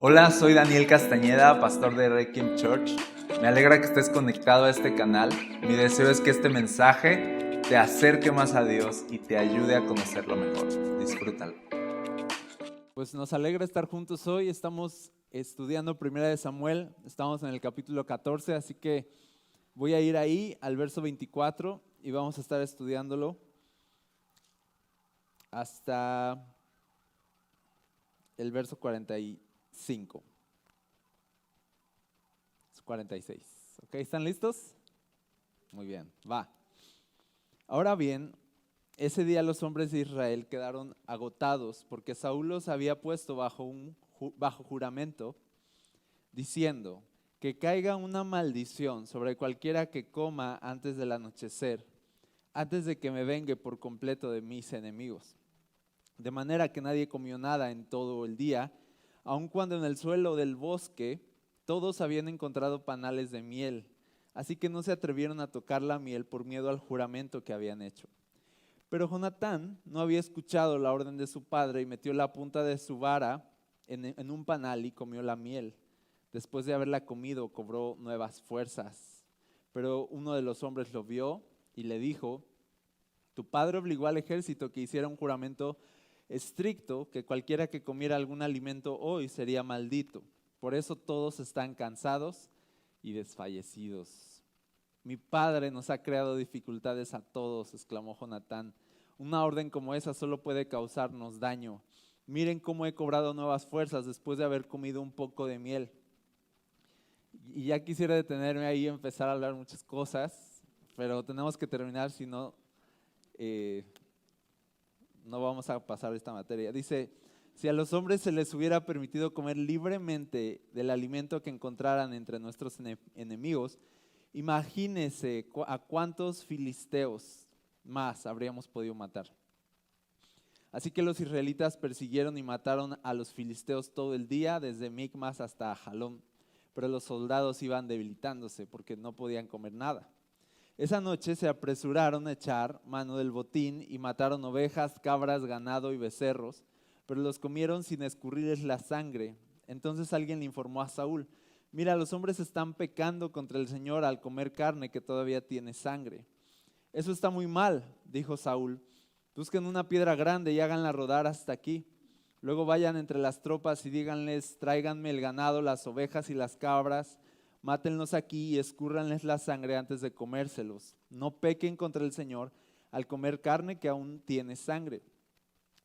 Hola, soy Daniel Castañeda, pastor de Requiem Church. Me alegra que estés conectado a este canal. Mi deseo es que este mensaje te acerque más a Dios y te ayude a conocerlo mejor. Disfrútalo. Pues nos alegra estar juntos hoy. Estamos estudiando Primera de Samuel. Estamos en el capítulo 14, así que voy a ir ahí al verso 24 y vamos a estar estudiándolo hasta el verso 45. 46. ¿Ok? ¿Están listos? Muy bien, va. Ahora bien, ese día los hombres de Israel quedaron agotados porque Saúl los había puesto bajo juramento, diciendo: que caiga una maldición sobre cualquiera que coma antes del anochecer, antes de que me vengue por completo de mis enemigos. De manera que nadie comió nada en todo el día, aun cuando en el suelo del bosque todos habían encontrado panales de miel. Así que no se atrevieron a tocar la miel por miedo al juramento que habían hecho. Pero Jonatán no había escuchado la orden de su padre y metió la punta de su vara en un panal y comió la miel. Después de haberla comido, cobró nuevas fuerzas. Pero uno de los hombres lo vio y le dijo: tu padre obligó al ejército que hiciera un juramento estricto, que cualquiera que comiera algún alimento hoy sería maldito. Por eso todos están cansados y desfallecidos. Mi padre nos ha creado dificultades a todos, exclamó Jonatán. Una orden como esa solo puede causarnos daño. Miren cómo he cobrado nuevas fuerzas después de haber comido un poco de miel. Y ya quisiera detenerme ahí y empezar a hablar muchas cosas, pero tenemos que terminar, si no, no vamos a pasar esta materia. Dice: si a los hombres se les hubiera permitido comer libremente del alimento que encontraran entre nuestros enemigos, imagínense a cuántos filisteos más habríamos podido matar. Así que los israelitas persiguieron y mataron a los filisteos todo el día, desde Micmas hasta Ajalón. Pero los soldados iban debilitándose porque no podían comer nada. Esa noche se apresuraron a echar mano del botín y mataron ovejas, cabras, ganado y becerros, pero los comieron sin escurrirles la sangre. Entonces alguien le informó a Saúl: mira, los hombres están pecando contra el Señor al comer carne que todavía tiene sangre. Eso está muy mal, dijo Saúl. Busquen una piedra grande y háganla rodar hasta aquí. Luego vayan entre las tropas y díganles: tráiganme el ganado, las ovejas y las cabras, mátenlos aquí y escúrranles la sangre antes de comérselos. No pequen contra el Señor al comer carne que aún tiene sangre.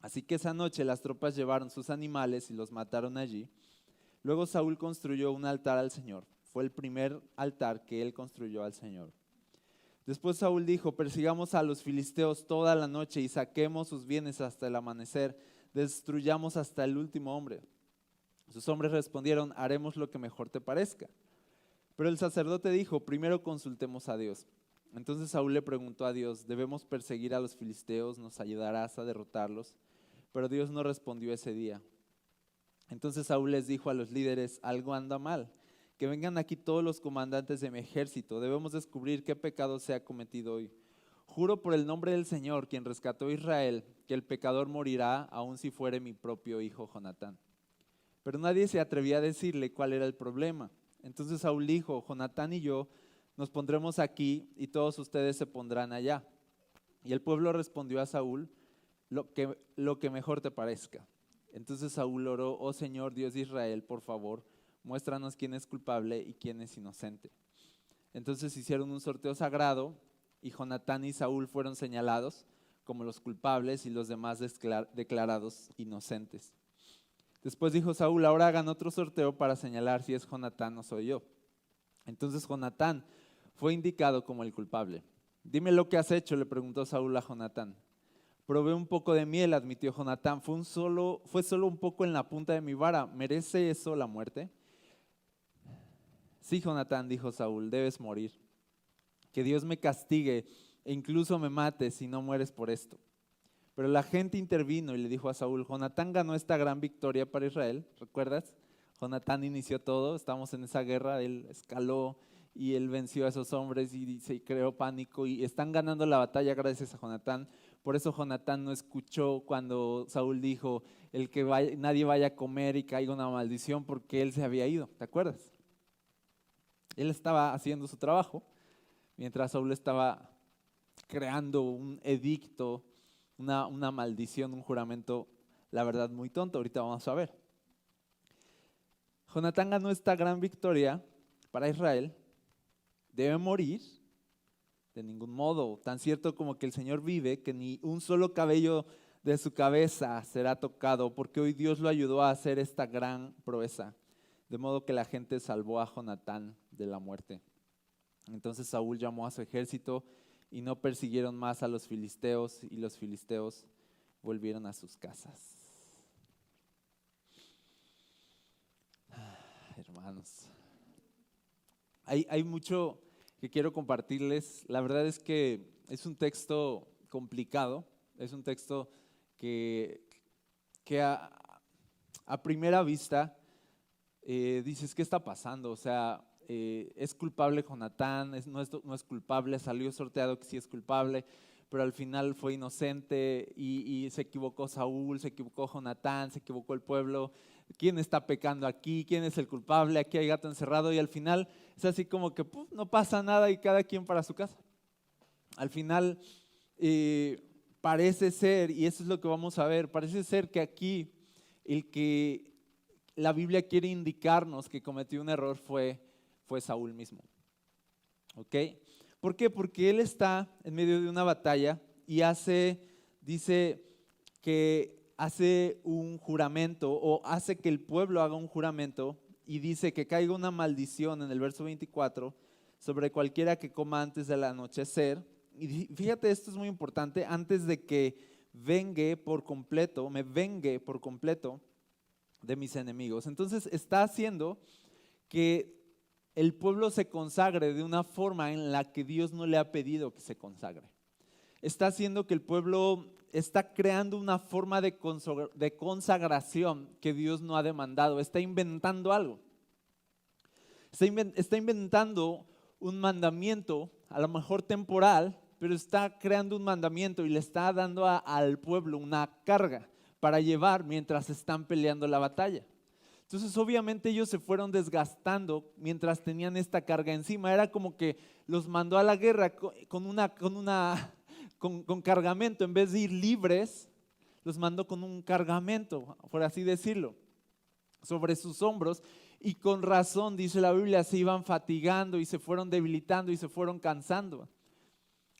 Así que esa noche las tropas llevaron sus animales y los mataron allí. Luego Saúl construyó un altar al Señor. Fue el primer altar que él construyó al Señor. Después Saúl dijo: persigamos a los filisteos toda la noche y saquemos sus bienes hasta el amanecer. Destruyamos hasta el último hombre. Sus hombres respondieron: haremos lo que mejor te parezca. Pero el sacerdote dijo: primero consultemos a Dios. Entonces Saúl le preguntó a Dios: ¿debemos perseguir a los filisteos? ¿Nos ayudarás a derrotarlos? Pero Dios no respondió ese día. Entonces Saúl les dijo a los líderes: algo anda mal. Que vengan aquí todos los comandantes de mi ejército. Debemos descubrir qué pecado se ha cometido hoy. Juro por el nombre del Señor, quien rescató a Israel, que el pecador morirá, aun si fuere mi propio hijo Jonatán. Pero nadie se atrevía a decirle cuál era el problema. Entonces Saúl dijo: Jonatán y yo nos pondremos aquí y todos ustedes se pondrán allá. Y el pueblo respondió a Saúl: lo que mejor te parezca. Entonces Saúl oró: oh Señor, Dios de Israel, por favor, muéstranos quién es culpable y quién es inocente. Entonces hicieron un sorteo sagrado y Jonatán y Saúl fueron señalados como los culpables y los demás declarados inocentes. Después dijo Saúl: ahora hagan otro sorteo para señalar si es Jonatán o soy yo. Entonces Jonatán fue indicado como el culpable. Dime lo que has hecho, le preguntó Saúl a Jonatán. Probé un poco de miel, admitió Jonatán. Fue solo un poco en la punta de mi vara. ¿Merece eso la muerte? Sí, Jonatán, dijo Saúl, debes morir. Que Dios me castigue e incluso me mate si no mueres por esto. Pero la gente intervino y le dijo a Saúl: Jonatán ganó esta gran victoria para Israel. ¿Recuerdas? Jonatán inició todo, estamos en esa guerra, él escaló y él venció a esos hombres y se creó pánico y están ganando la batalla gracias a Jonatán. Por eso Jonatán no escuchó cuando Saúl dijo, nadie vaya a comer y caiga una maldición, porque él se había ido, ¿te acuerdas? Él estaba haciendo su trabajo, mientras Saúl estaba creando un edicto, una maldición, un juramento, la verdad muy tonto. Ahorita vamos a ver. Jonatán ganó esta gran victoria para Israel. Debe morir de ningún modo, tan cierto como que el Señor vive, que ni un solo cabello de su cabeza será tocado, porque hoy Dios lo ayudó a hacer esta gran proeza, de modo que la gente salvó a Jonatán de la muerte. Entonces Saúl llamó a su ejército y no persiguieron más a los filisteos, y los filisteos volvieron a sus casas. Hermanos, hay mucho que quiero compartirles. La verdad es que es un texto complicado, es un texto que a primera vista dices, ¿qué está pasando? O sea, ¿es culpable Jonatán? No es culpable, salió sorteado que sí es culpable, pero al final fue inocente y se equivocó Saúl, se equivocó Jonatán, se equivocó el pueblo. ¿Quién está pecando aquí? ¿Quién es el culpable? Aquí hay gato encerrado, y al final es así como que no pasa nada y cada quien para su casa. Al final parece ser, y eso es lo que vamos a ver, parece ser que aquí el que la Biblia quiere indicarnos que cometió un error fue Saúl mismo. ¿Ok? ¿Por qué? Porque él está en medio de una batalla y dice que hace un juramento, o hace que el pueblo haga un juramento, y dice que caiga una maldición en el verso 24 sobre cualquiera que coma antes del anochecer. Y fíjate, esto es muy importante: antes de que me vengue por completo de mis enemigos. Entonces está haciendo que el pueblo se consagre de una forma en la que Dios no le ha pedido que se consagre. Está haciendo que el pueblo está creando una forma de consagración que Dios no ha demandado. Está inventando algo. Está inventando un mandamiento, a lo mejor temporal, pero está creando un mandamiento y le está dando al pueblo una carga para llevar mientras están peleando la batalla. Entonces obviamente ellos se fueron desgastando mientras tenían esta carga encima. Era como que los mandó a la guerra con cargamento. En vez de ir libres, los mandó con un cargamento, por así decirlo, sobre sus hombros. Y con razón, dice la Biblia, se iban fatigando y se fueron debilitando y se fueron cansando.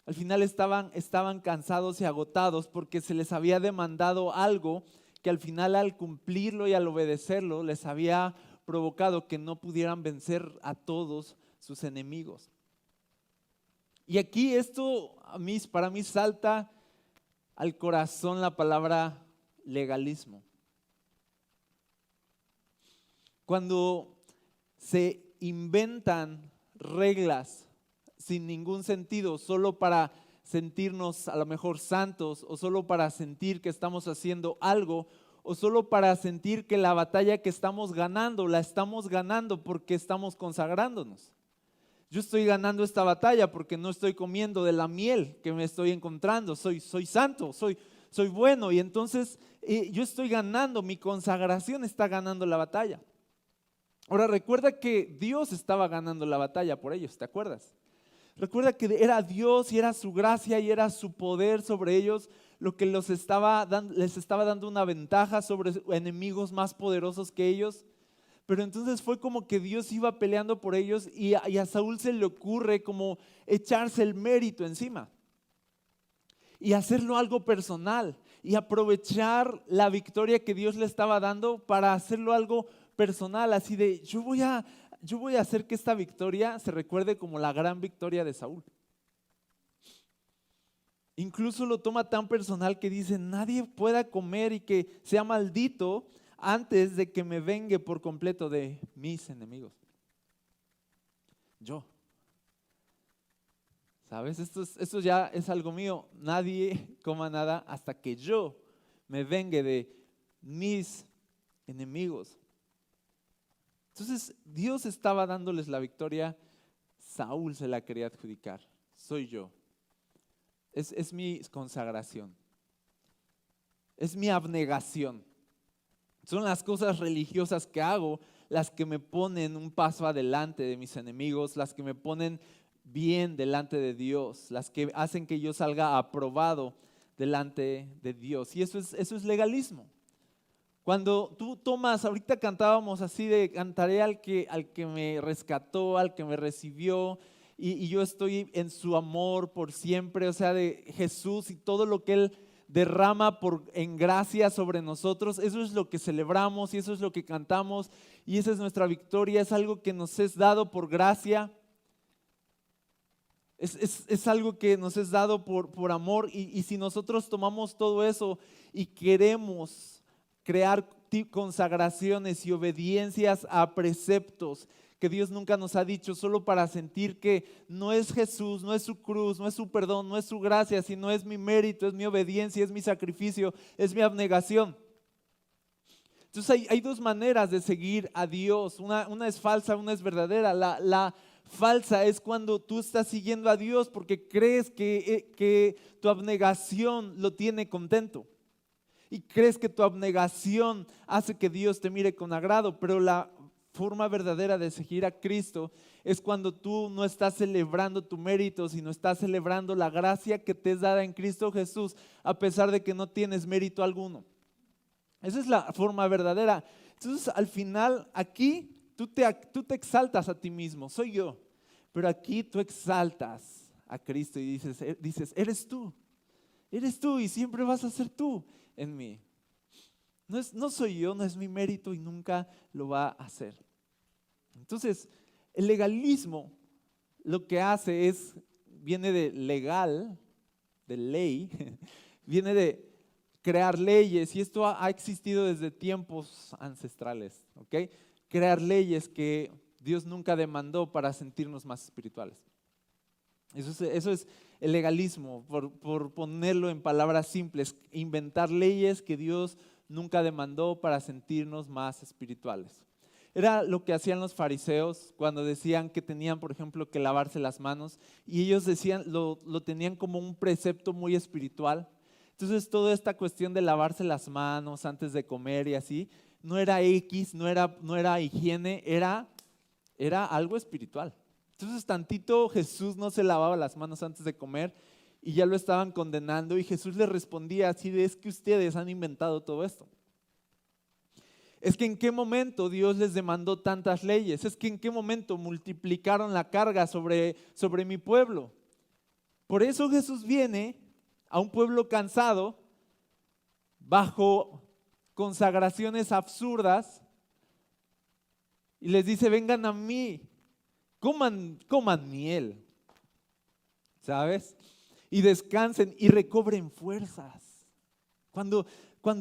Al final estaban cansados y agotados porque se les había demandado algo que al final, al cumplirlo y al obedecerlo, les había provocado que no pudieran vencer a todos sus enemigos. Y aquí esto para mí salta al corazón la palabra legalismo. Cuando se inventan reglas sin ningún sentido, solo para sentirnos a lo mejor santos, o solo para sentir que estamos haciendo algo, o solo para sentir que la batalla que estamos ganando, la estamos ganando porque estamos consagrándonos. Yo estoy ganando esta batalla porque no estoy comiendo de la miel que me estoy encontrando. Soy santo, soy bueno, y entonces yo estoy ganando, mi consagración está ganando la batalla. Ahora recuerda que Dios estaba ganando la batalla por ellos, ¿te acuerdas? Recuerda que era Dios y era su gracia y era su poder sobre ellos lo que les estaba dando una ventaja sobre enemigos más poderosos que ellos. Pero entonces fue como que Dios iba peleando por ellos, y a Saúl se le ocurre como echarse el mérito encima y hacerlo algo personal, y aprovechar la victoria que Dios le estaba dando para hacerlo algo personal, así de yo voy a hacer que esta victoria se recuerde como la gran victoria de Saúl. Incluso lo toma tan personal que dice: nadie pueda comer y que sea maldito antes de que me vengue por completo de mis enemigos. Yo. ¿Sabes? Esto ya es algo mío. Nadie coma nada hasta que yo me vengue de mis enemigos. Entonces Dios estaba dándoles la victoria, Saúl se la quería adjudicar. Soy yo. Es mi consagración. es mi abnegación. Son las cosas religiosas que hago las que me ponen un paso adelante de mis enemigos, las que me ponen bien delante de Dios, las que hacen que yo salga aprobado delante de Dios. Y eso es legalismo. Cuando tú tomas, ahorita cantábamos así de cantaré al que me rescató, al que me recibió, y yo estoy en su amor por siempre, o sea, de Jesús y todo lo que Él derrama en gracia sobre nosotros. Eso es lo que celebramos y eso es lo que cantamos y esa es nuestra victoria, es algo que nos es dado por gracia. Es algo que nos es dado por amor y si nosotros tomamos todo eso y queremos crear consagraciones y obediencias a preceptos que Dios nunca nos ha dicho solo para sentir que no es Jesús, no es su cruz, no es su perdón, no es su gracia, sino es mi mérito, es mi obediencia, es mi sacrificio, es mi abnegación. Entonces hay dos maneras de seguir a Dios, una es falsa, una es verdadera. La falsa es cuando tú estás siguiendo a Dios porque crees que tu abnegación lo tiene contento y crees que tu abnegación hace que Dios te mire con agrado, pero la forma verdadera de seguir a Cristo es cuando tú no estás celebrando tu mérito, sino estás celebrando la gracia que te es dada en Cristo Jesús, a pesar de que no tienes mérito alguno. Esa es la forma verdadera. Entonces, al final, aquí tú te exaltas a ti mismo, soy yo, pero aquí tú exaltas a Cristo y dices, eres tú y siempre vas a ser tú en mí. No soy yo, no es mi mérito y nunca lo va a hacer. Entonces, el legalismo lo que hace viene de legal, de ley, viene de crear leyes y esto ha existido desde tiempos ancestrales, ¿ok? Crear leyes que Dios nunca demandó para sentirnos más espirituales. Eso es el legalismo, por ponerlo en palabras simples, inventar leyes que Dios nunca demandó para sentirnos más espirituales. Era lo que hacían los fariseos cuando decían que tenían, por ejemplo, que lavarse las manos y ellos decían, lo tenían como un precepto muy espiritual. Entonces toda esta cuestión de lavarse las manos antes de comer y así, no era X, no era higiene, era algo espiritual. Entonces tantito Jesús no se lavaba las manos antes de comer y ya lo estaban condenando y Jesús les respondía así de es que ustedes han inventado todo esto. Es que en qué momento Dios les demandó tantas leyes, es que en qué momento multiplicaron la carga sobre mi pueblo. Por eso Jesús viene a un pueblo cansado bajo consagraciones absurdas y les dice vengan a mí. Coman miel, ¿sabes? Y descansen y recobren fuerzas. Cuando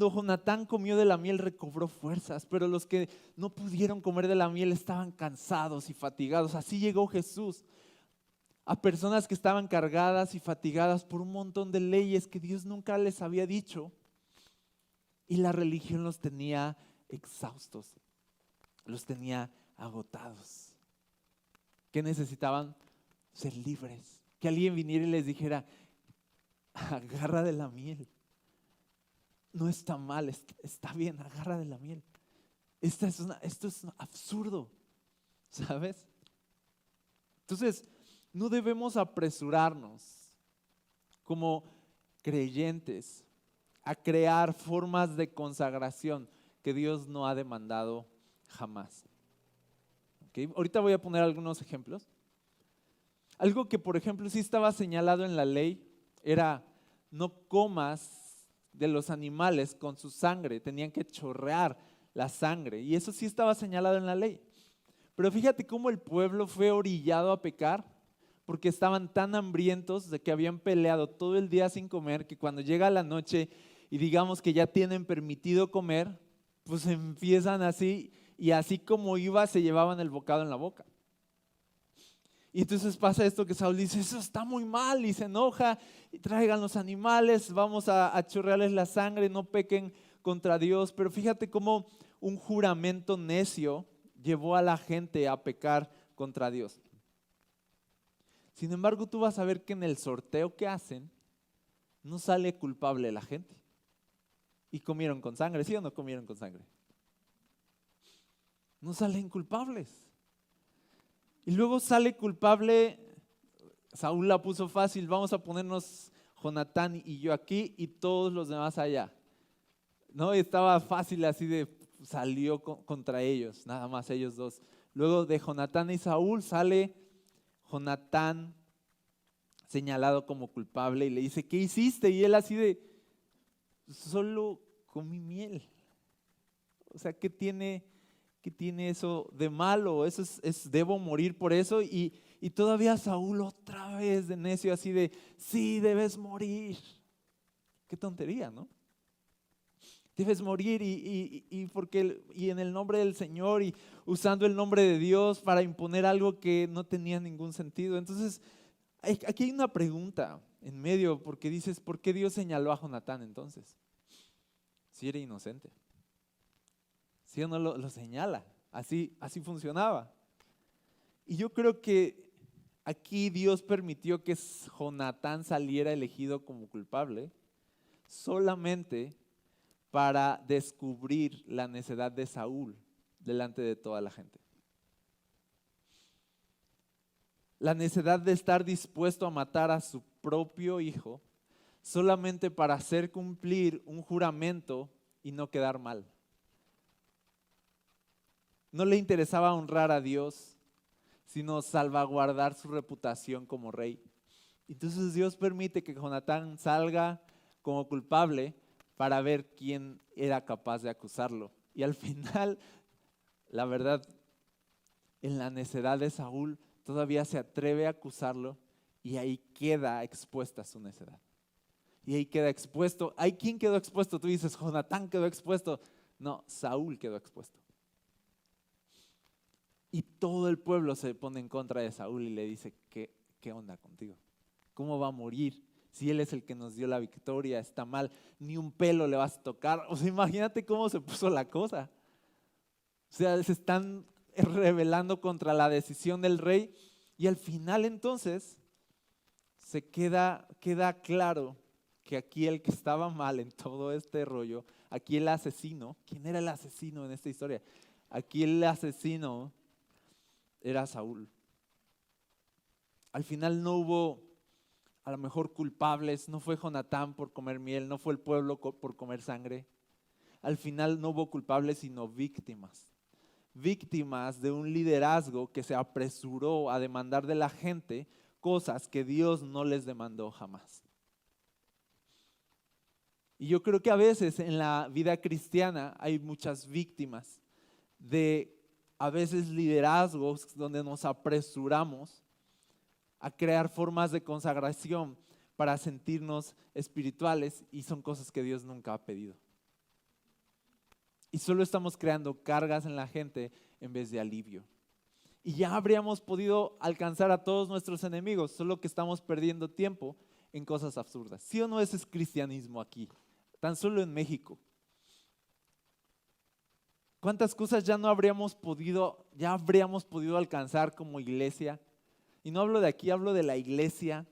Jonatán comió de la miel recobró fuerzas, pero los que no pudieron comer de la miel estaban cansados y fatigados. Así llegó Jesús a personas que estaban cargadas y fatigadas por un montón de leyes que Dios nunca les había dicho y la religión los tenía exhaustos, los tenía agotados. Que necesitaban ser libres, que alguien viniera y les dijera, agarra de la miel, no está mal, está bien, agarra de la miel. Esto es absurdo, ¿sabes? Entonces, no debemos apresurarnos como creyentes a crear formas de consagración que Dios no ha demandado jamás. ¿Okay? Ahorita voy a poner algunos ejemplos. Algo que, por ejemplo, sí estaba señalado en la ley era no comas de los animales con su sangre, tenían que chorrear la sangre y eso sí estaba señalado en la ley. Pero fíjate cómo el pueblo fue orillado a pecar porque estaban tan hambrientos de que habían peleado todo el día sin comer que cuando llega la noche y digamos que ya tienen permitido comer, pues empiezan así y así como iba se llevaban el bocado en la boca. Y entonces pasa esto que Saúl dice, eso está muy mal y se enoja y traigan los animales, vamos a chorrearles la sangre, no pequen contra Dios. Pero fíjate cómo un juramento necio llevó a la gente a pecar contra Dios. Sin embargo, tú vas a ver que en el sorteo que hacen no sale culpable la gente. Y comieron con sangre, ¿sí o no comieron con sangre? No salen culpables. Y luego sale culpable, Saúl la puso fácil, vamos a ponernos Jonatán y yo aquí y todos los demás allá. No, y estaba fácil así de, salió contra ellos, nada más ellos dos. Luego de Jonatán y Saúl sale Jonatán señalado como culpable y le dice, ¿qué hiciste? Y él así de, solo comí miel. O sea, ¿qué tiene eso de malo? Eso debo morir por eso. Y todavía Saúl otra vez de necio así de, sí, debes morir. Qué tontería, ¿no? Debes morir y en el nombre del Señor y usando el nombre de Dios para imponer algo que no tenía ningún sentido. Entonces, aquí hay una pregunta en medio, porque dices, ¿por qué Dios señaló a Jonatán entonces? Si era inocente. ¿Sí o no lo señala? Así funcionaba. Y yo creo que aquí Dios permitió que Jonatán saliera elegido como culpable solamente para descubrir la necedad de Saúl delante de toda la gente. La necedad de estar dispuesto a matar a su propio hijo solamente para hacer cumplir un juramento y no quedar mal. No le interesaba honrar a Dios, sino salvaguardar su reputación como rey. Entonces Dios permite que Jonatán salga como culpable para ver quién era capaz de acusarlo. Y al final, la verdad, en la necedad de Saúl, todavía se atreve a acusarlo y ahí queda expuesta su necedad. Y ahí queda expuesto. ¿Hay quién quedó expuesto? Tú dices, Jonatán quedó expuesto. No, Saúl quedó expuesto. Y todo el pueblo se pone en contra de Saúl y le dice, ¿qué onda contigo? ¿Cómo va a morir? Si él es el que nos dio la victoria, está mal, ni un pelo le vas a tocar. O sea, imagínate cómo se puso la cosa. O sea, se están rebelando contra la decisión del rey y al final entonces queda claro que aquí el que estaba mal en todo este rollo, aquí el asesino, ¿quién era el asesino en esta historia? Aquí el asesino era Saúl. Al final no hubo a lo mejor culpables, no fue Jonatán por comer miel, no fue el pueblo por comer sangre. Al final no hubo culpables sino víctimas. Víctimas de un liderazgo que se apresuró a demandar de la gente cosas que Dios no les demandó jamás. Y yo creo que a veces en la vida cristiana hay muchas víctimas de a veces liderazgos donde nos apresuramos a crear formas de consagración para sentirnos espirituales y son cosas que Dios nunca ha pedido. Y solo estamos creando cargas en la gente en vez de alivio. Y ya habríamos podido alcanzar a todos nuestros enemigos, solo que estamos perdiendo tiempo en cosas absurdas. ¿Sí o no ese es cristianismo aquí? Tan solo en México. ¿Cuántas cosas ya habríamos podido alcanzar como iglesia? Y no hablo de aquí, hablo de la iglesia.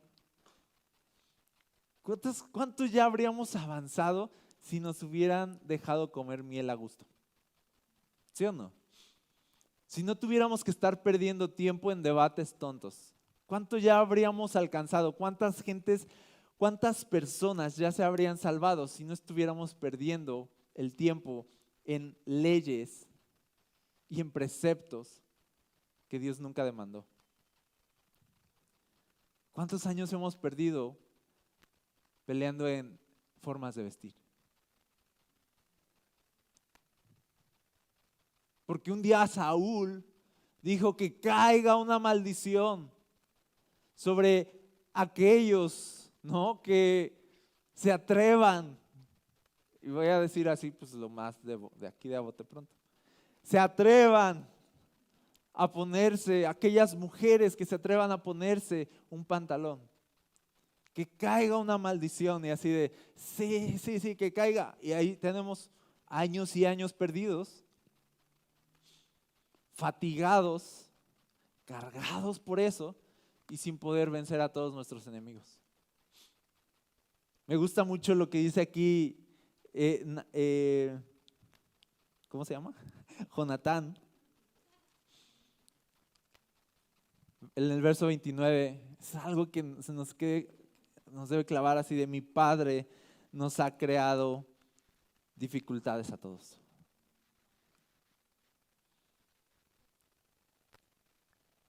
¿Cuánto ya habríamos avanzado si nos hubieran dejado comer miel a gusto? ¿Sí o no? Si no tuviéramos que estar perdiendo tiempo en debates tontos, ¿cuánto ya habríamos alcanzado? ¿Cuántas personas ya se habrían salvado si no estuviéramos perdiendo el tiempo en leyes y en preceptos que Dios nunca demandó? ¿Cuántos años hemos perdido peleando en formas de vestir? Porque un día Saúl dijo que caiga una maldición sobre aquellos, ¿no?, que se atrevan, y voy a decir así, pues lo más de aquí de a bote pronto, se atrevan a ponerse, aquellas mujeres que se atrevan a ponerse un pantalón, que caiga una maldición y así de, sí, que caiga. Y ahí tenemos años y años perdidos, fatigados, cargados por eso y sin poder vencer a todos nuestros enemigos. Me gusta mucho lo que dice aquí ¿cómo se llama? Jonatán, en el verso 29, es algo que nos debe clavar así de: mi Padre nos ha creado dificultades a todos.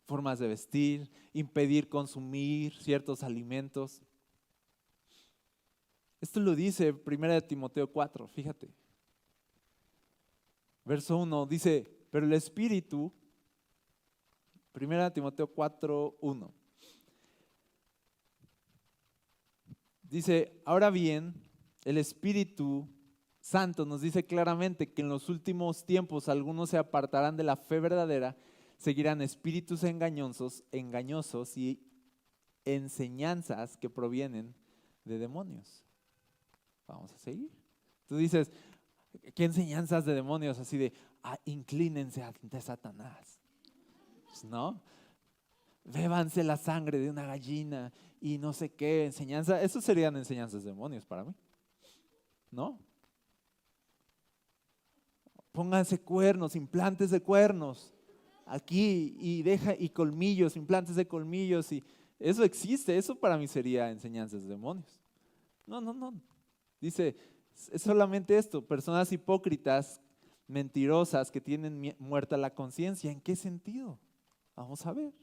Formas de vestir, impedir consumir ciertos alimentos. Esto lo dice 1 Timoteo 4, fíjate. Verso 1 dice: pero el Espíritu, 1 Timoteo 4, 1. Dice: ahora bien, el Espíritu Santo nos dice claramente que en los últimos tiempos algunos se apartarán de la fe verdadera, seguirán espíritus engañosos y enseñanzas que provienen de demonios. Vamos a seguir. Tú dices: ¿qué enseñanzas de demonios? Así de: inclínense ante Satanás. Pues no, bébanse la sangre de una gallina y no sé qué enseñanza. Eso serían enseñanzas de demonios para mí, ¿no? Pónganse cuernos, implantes de cuernos aquí y colmillos, implantes de colmillos, y eso existe. Eso para mí sería enseñanzas de demonios. No. Dice: es solamente esto, personas hipócritas, mentirosas, que tienen muerta la conciencia. ¿En qué sentido? Vamos a ver.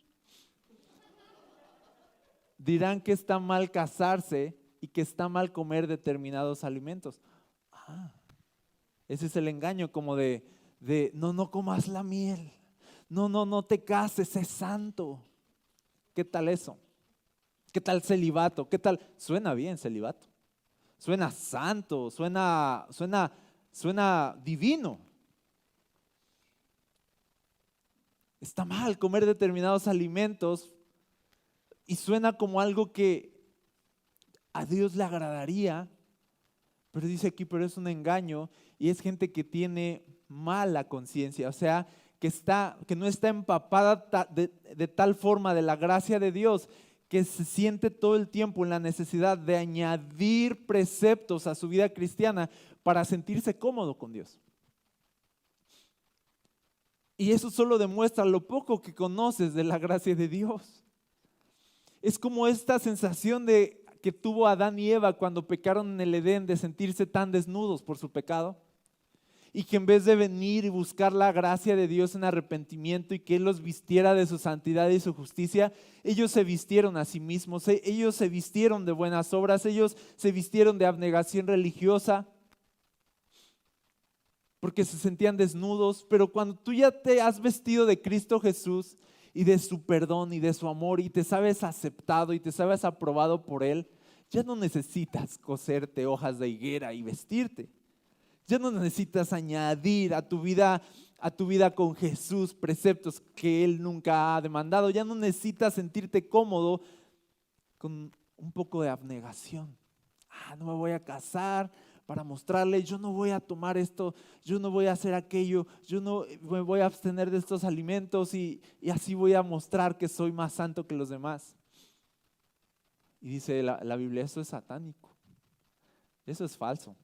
Dirán que está mal casarse y que está mal comer determinados alimentos. Ese es el engaño, como de no comas la miel. No te cases, es santo. ¿Qué tal eso? ¿Qué tal celibato? ¿Qué tal? Suena bien celibato. Suena santo, suena divino. Está mal comer determinados alimentos y suena como algo que a Dios le agradaría, pero dice aquí: pero es un engaño, y es gente que tiene mala conciencia, o sea, que no está empapada de tal forma de la gracia de Dios, que se siente todo el tiempo en la necesidad de añadir preceptos a su vida cristiana para sentirse cómodo con Dios. Y eso solo demuestra lo poco que conoces de la gracia de Dios. Es como esta sensación que tuvo Adán y Eva cuando pecaron en el Edén, de sentirse tan desnudos por su pecado, y que en vez de venir y buscar la gracia de Dios en arrepentimiento y que Él los vistiera de su santidad y su justicia, ellos se vistieron a sí mismos, ellos se vistieron de buenas obras, ellos se vistieron de abnegación religiosa, porque se sentían desnudos. Pero cuando tú ya te has vestido de Cristo Jesús y de su perdón y de su amor, y te sabes aceptado y te sabes aprobado por Él, ya no necesitas coserte hojas de higuera y vestirte. Ya no necesitas añadir a tu vida con Jesús preceptos que Él nunca ha demandado. Ya no necesitas sentirte cómodo con un poco de abnegación. No me voy a casar para mostrarle, yo no voy a tomar esto, yo no voy a hacer aquello, yo no me voy a abstener de estos alimentos y así voy a mostrar que soy más santo que los demás. Y dice la Biblia: eso es satánico, eso es falso.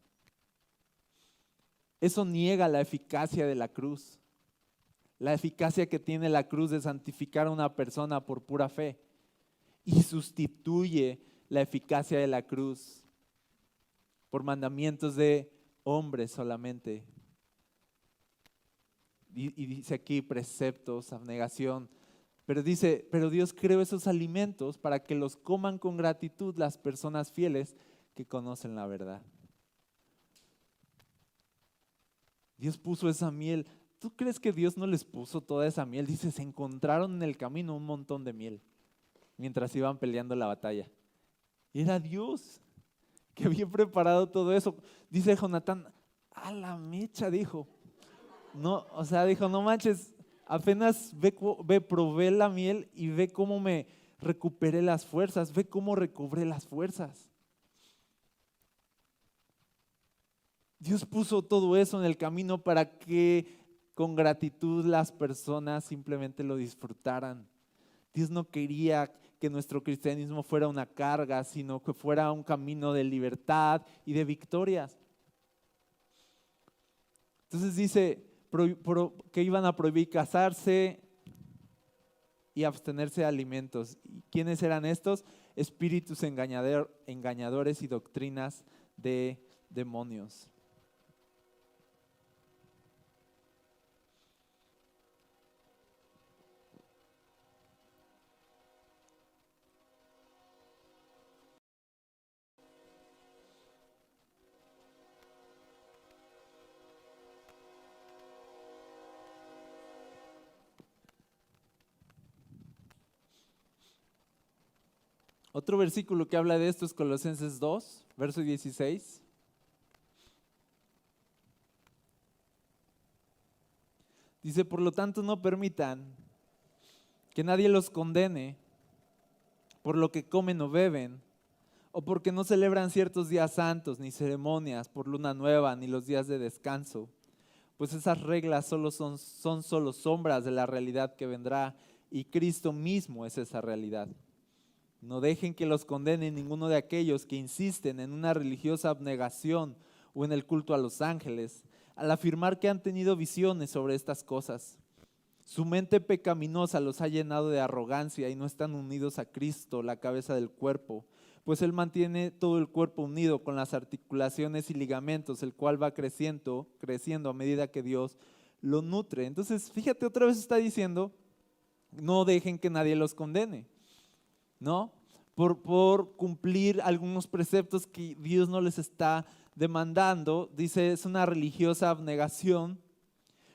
Eso niega la eficacia de la cruz, la eficacia que tiene la cruz de santificar a una persona por pura fe, y sustituye la eficacia de la cruz por mandamientos de hombres solamente. Y dice aquí: preceptos, abnegación. Pero dice: pero Dios creó esos alimentos para que los coman con gratitud las personas fieles que conocen la verdad. Dios puso esa miel. ¿Tú crees que Dios no les puso toda esa miel? Dice: se encontraron en el camino un montón de miel mientras iban peleando la batalla. Y era Dios que había preparado todo eso. Dice Jonatán: a la mecha, dijo. No, o sea, dijo: no manches, apenas probé la miel y ve cómo me recuperé las fuerzas, ve cómo recobré las fuerzas. Dios puso todo eso en el camino para que con gratitud las personas simplemente lo disfrutaran. Dios no quería que nuestro cristianismo fuera una carga, sino que fuera un camino de libertad y de victorias. Entonces dice que iban a prohibir casarse y abstenerse de alimentos. ¿Y quiénes eran estos? Espíritus engañadores y doctrinas de demonios. Otro versículo que habla de esto es Colosenses 2, verso 16. Dice, por lo tanto no permitan que nadie los condene por lo que comen o beben, o porque no celebran ciertos días santos, ni ceremonias por luna nueva, ni los días de descanso, pues esas reglas son solo sombras de la realidad que vendrá, y Cristo mismo es esa realidad. No dejen que los condene ninguno de aquellos que insisten en una religiosa abnegación o en el culto a los ángeles, al afirmar que han tenido visiones sobre estas cosas. Su mente pecaminosa los ha llenado de arrogancia y no están unidos a Cristo, la cabeza del cuerpo, pues Él mantiene todo el cuerpo unido con las articulaciones y ligamentos, el cual va creciendo a medida que Dios lo nutre. Entonces, fíjate, otra vez está diciendo, no dejen que nadie los condene, ¿no? Por cumplir algunos preceptos que Dios no les está demandando. Dice, es una religiosa abnegación,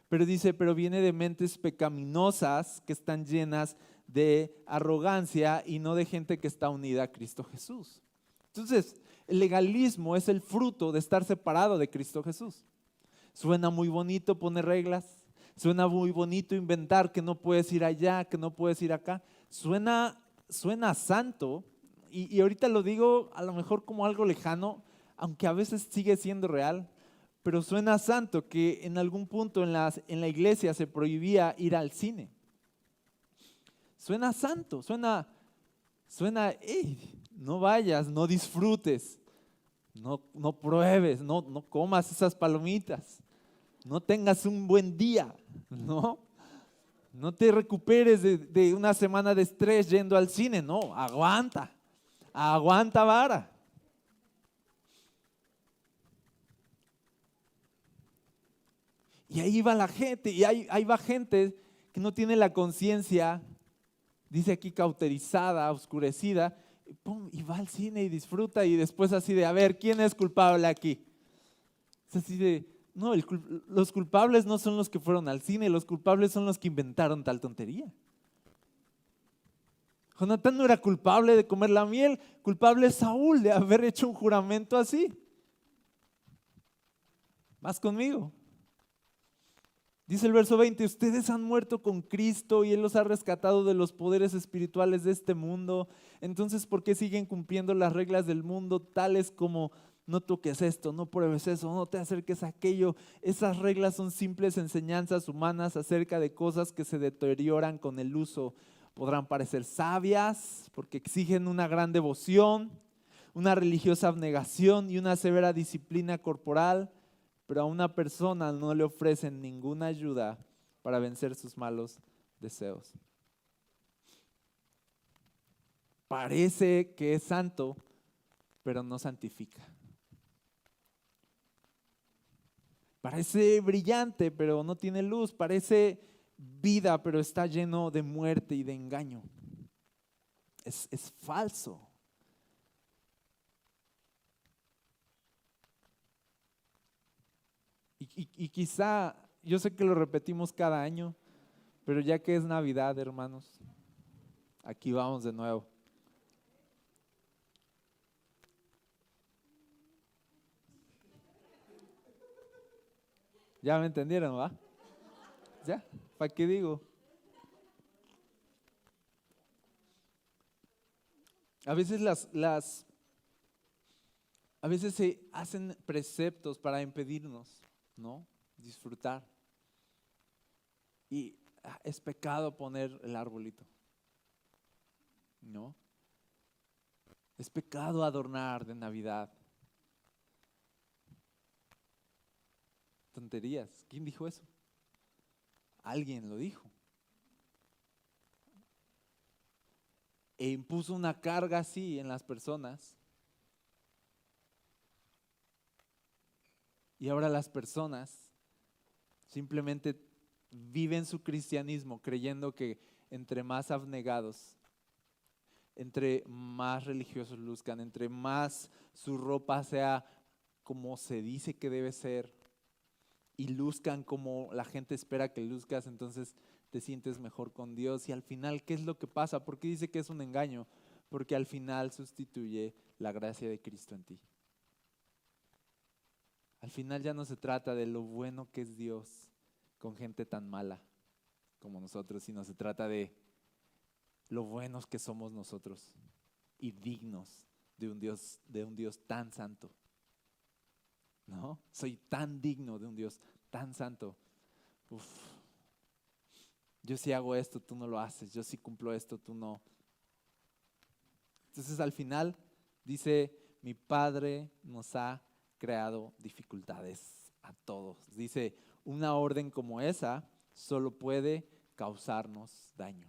pero dice, pero viene de mentes pecaminosas que están llenas de arrogancia y no de gente que está unida a Cristo Jesús. Entonces, el legalismo es el fruto de estar separado de Cristo Jesús. Suena muy bonito poner reglas, suena muy bonito inventar que no puedes ir allá, que no puedes ir acá. Suena santo, y ahorita lo digo a lo mejor como algo lejano, aunque a veces sigue siendo real, pero suena santo que en algún punto en la iglesia se prohibía ir al cine. Suena santo, suena, hey, no vayas, no disfrutes, no pruebes, no comas esas palomitas, no tengas un buen día, ¿no? No te recuperes de una semana de estrés yendo al cine, no, aguanta vara. Y ahí va la gente, y ahí va gente que no tiene la conciencia, dice aquí cauterizada, oscurecida, y va al cine y disfruta, y después así de, a ver, ¿quién es culpable aquí? Es así de, no, los culpables no son los que fueron al cine, los culpables son los que inventaron tal tontería. Jonatán no era culpable de comer la miel, culpable es Saúl de haber hecho un juramento así. ¿Vas conmigo? Dice el verso 20, ustedes han muerto con Cristo y Él los ha rescatado de los poderes espirituales de este mundo. Entonces, ¿por qué siguen cumpliendo las reglas del mundo, tales como no toques esto, no pruebes eso, no te acerques a aquello? Esas reglas son simples enseñanzas humanas acerca de cosas que se deterioran con el uso. Podrán parecer sabias porque exigen una gran devoción, una religiosa abnegación y una severa disciplina corporal, pero a una persona no le ofrecen ninguna ayuda para vencer sus malos deseos. Parece que es santo, pero no santifica. Parece brillante, pero no tiene luz. Parece vida, pero está lleno de muerte y de engaño. Es falso. Y quizá, yo sé que lo repetimos cada año, pero ya que es Navidad, hermanos, aquí vamos de nuevo. ¿Ya me entendieron, va? ¿Ya? ¿Para qué digo? A veces a veces se hacen preceptos para impedirnos, ¿no? Disfrutar. Y es pecado poner el arbolito, ¿no? Es pecado adornar de Navidad. tonterías. ¿Quién dijo eso? Alguien lo dijo. E impuso una carga así en las personas. Y ahora las personas simplemente viven su cristianismo creyendo que entre más abnegados, entre más religiosos luzcan, entre más su ropa sea como se dice que debe ser y luzcan como la gente espera que luzcas, entonces te sientes mejor con Dios. Y al final, ¿qué es lo que pasa? ¿Por qué dice que es un engaño? Porque al final sustituye la gracia de Cristo en ti. Al final ya no se trata de lo bueno que es Dios con gente tan mala como nosotros, sino se trata de lo buenos que somos nosotros y dignos de un Dios tan santo. ¿No? Soy tan digno de un Dios tan santo. Uf. Yo sí hago esto, tú no lo haces. Yo sí cumplo esto, tú no. Entonces al final dice, mi Padre nos ha creado dificultades a todos. Dice, una orden como esa solo puede causarnos daño.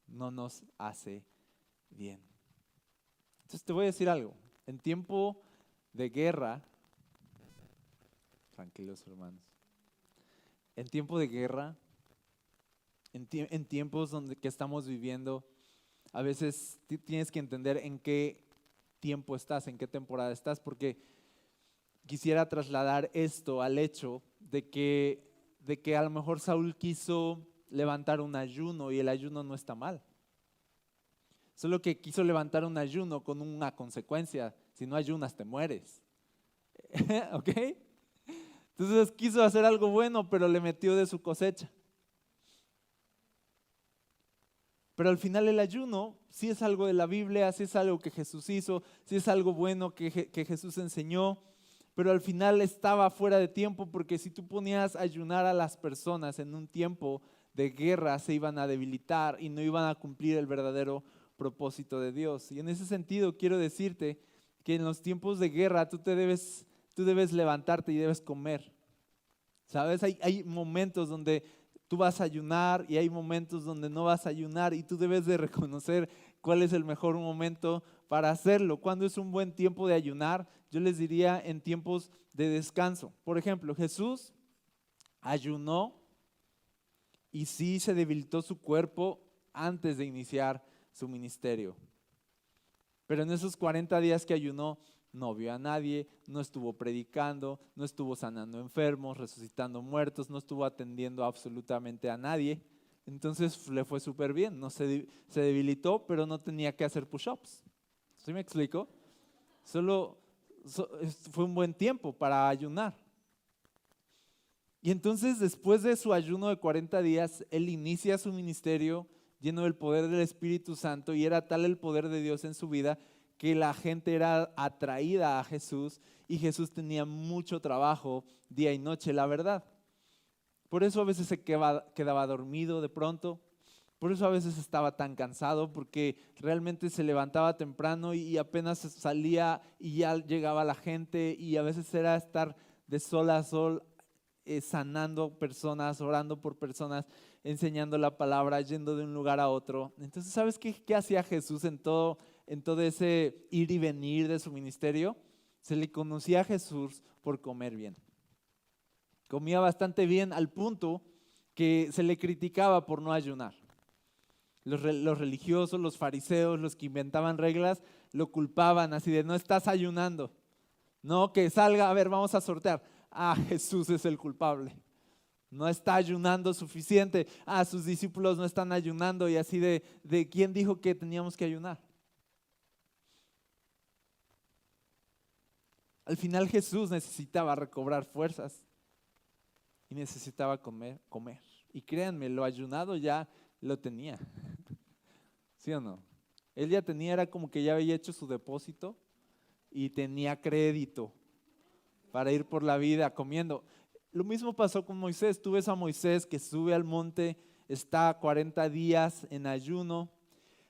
No nos hace bien. Entonces te voy a decir algo. En tiempo de guerra, tranquilos hermanos, en tiempo de guerra, en tiempos que estamos viviendo, a veces tienes que entender en qué tiempo estás, en qué temporada estás, porque quisiera trasladar esto al hecho de que a lo mejor Saúl quiso levantar un ayuno y el ayuno no está mal. Solo que quiso levantar un ayuno con una consecuencia. Si no ayunas te mueres. ¿Ok? Entonces quiso hacer algo bueno, pero le metió de su cosecha. Pero al final el ayuno sí es algo de la Biblia, sí es algo que Jesús hizo, sí es algo bueno que Jesús enseñó, pero al final estaba fuera de tiempo, porque si tú ponías a ayunar a las personas en un tiempo de guerra, se iban a debilitar y no iban a cumplir el verdadero propósito de Dios. Y en ese sentido quiero decirte que en los tiempos de guerra tú debes levantarte y debes comer. ¿Sabes? Hay momentos donde tú vas a ayunar y hay momentos donde no vas a ayunar, y tú debes de reconocer cuál es el mejor momento para hacerlo. ¿Cuándo es un buen tiempo de ayunar? Yo les diría en tiempos de descanso. Por ejemplo, Jesús ayunó y sí se debilitó su cuerpo antes de iniciar su ministerio. Pero en esos 40 días que ayunó, no vio a nadie, no estuvo predicando, no estuvo sanando enfermos, resucitando muertos, no estuvo atendiendo absolutamente a nadie. Entonces le fue súper bien, no se debilitó, pero no tenía que hacer push-ups. ¿Sí me explico? Fue un buen tiempo para ayunar. Y entonces, después de su ayuno de 40 días, él inicia su ministerio lleno del poder del Espíritu Santo, y era tal el poder de Dios en su vida que la gente era atraída a Jesús, y Jesús tenía mucho trabajo día y noche, la verdad. Por eso a veces se quedaba dormido de pronto, por eso a veces estaba tan cansado, porque realmente se levantaba temprano y apenas salía y ya llegaba la gente, y a veces era estar de sol a sol, sanando personas, orando por personas, enseñando la palabra, yendo de un lugar a otro. Entonces, ¿sabes qué hacía Jesús en todo ese ir y venir de su ministerio? Se le conocía a Jesús por comer bien. Comía bastante bien, al punto que se le criticaba por no ayunar. Los religiosos, los fariseos, los que inventaban reglas, lo culpaban así de: no estás ayunando. No, que salga, a ver, vamos a sortear. Jesús es el culpable. No está ayunando suficiente. Sus discípulos no están ayunando, y así de ¿quién dijo que teníamos que ayunar? Al final Jesús necesitaba recobrar fuerzas y necesitaba comer. Y créanme, lo ayunado ya lo tenía. ¿Sí o no? Él ya tenía, era como que ya había hecho su depósito y tenía crédito para ir por la vida comiendo. Lo mismo pasó con Moisés. Tú ves a Moisés que sube al monte, está 40 días en ayuno,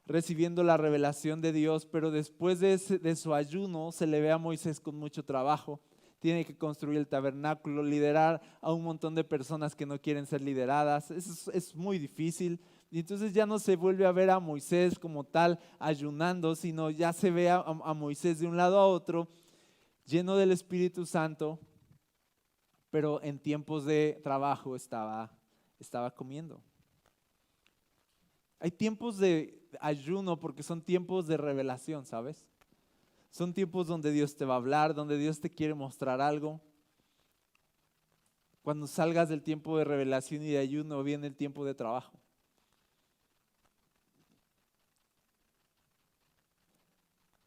recibiendo la revelación de Dios, pero después de su ayuno se le ve a Moisés con mucho trabajo. tiene que construir el tabernáculo, liderar a un montón de personas que no quieren ser lideradas. Es muy difícil. Y entonces ya no se vuelve a ver a Moisés como tal ayunando, sino ya se ve a Moisés de un lado a otro, lleno del Espíritu Santo, pero en tiempos de trabajo estaba comiendo. Hay tiempos de ayuno porque son tiempos de revelación, ¿sabes? Son tiempos donde Dios te va a hablar, donde Dios te quiere mostrar algo. Cuando salgas del tiempo de revelación y de ayuno, viene el tiempo de trabajo.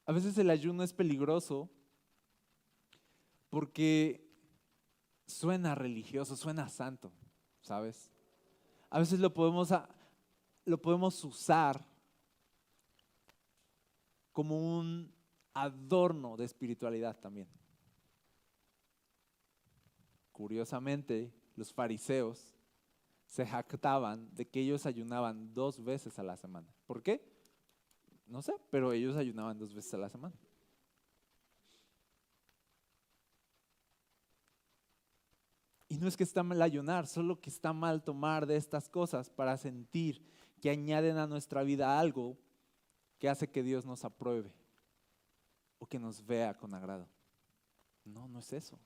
A veces el ayuno es peligroso porque suena religioso, suena santo, ¿sabes? A veces lo podemos usar como un adorno de espiritualidad también. Curiosamente, los fariseos se jactaban de que ellos ayunaban 2 veces a la semana. ¿Por qué? No sé, pero ellos ayunaban 2 veces a la semana. Y no es que está mal ayunar, solo que está mal tomar de estas cosas para sentir que añaden a nuestra vida algo que hace que Dios nos apruebe o que nos vea con agrado. No, no es eso.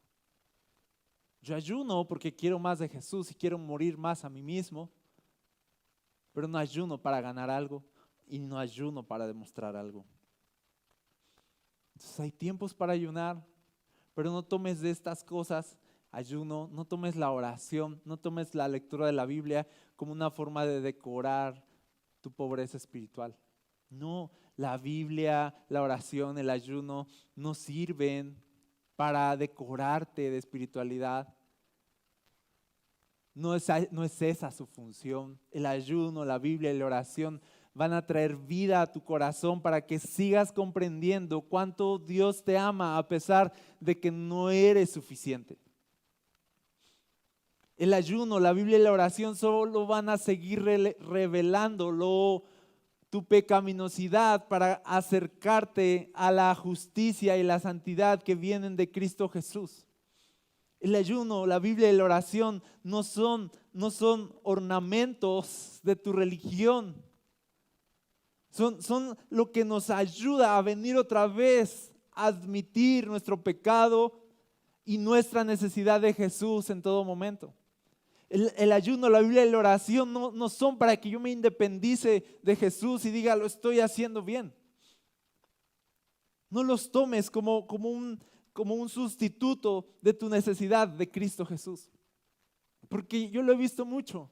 Yo ayuno porque quiero más de Jesús y quiero morir más a mí mismo, pero no ayuno para ganar algo y no ayuno para demostrar algo. Entonces hay tiempos para ayunar, pero no tomes de estas cosas ayuno, no tomes la oración, no tomes la lectura de la Biblia como una forma de decorar tu pobreza espiritual. No, la Biblia, la oración, el ayuno no sirven para decorarte de espiritualidad. No es esa su función. El ayuno, la Biblia y la oración van a traer vida a tu corazón para que sigas comprendiendo cuánto Dios te ama a pesar de que no eres suficiente. El ayuno, la Biblia y la oración solo van a seguir revelando tu pecaminosidad para acercarte a la justicia y la santidad que vienen de Cristo Jesús. El ayuno, la Biblia y la oración no son ornamentos de tu religión. Son lo que nos ayuda a venir otra vez a admitir nuestro pecado y nuestra necesidad de Jesús en todo momento. El ayuno, la Biblia y la oración no son para que yo me independice de Jesús y diga lo estoy haciendo bien. No los tomes como un sustituto de tu necesidad de Cristo Jesús. Porque yo lo he visto mucho.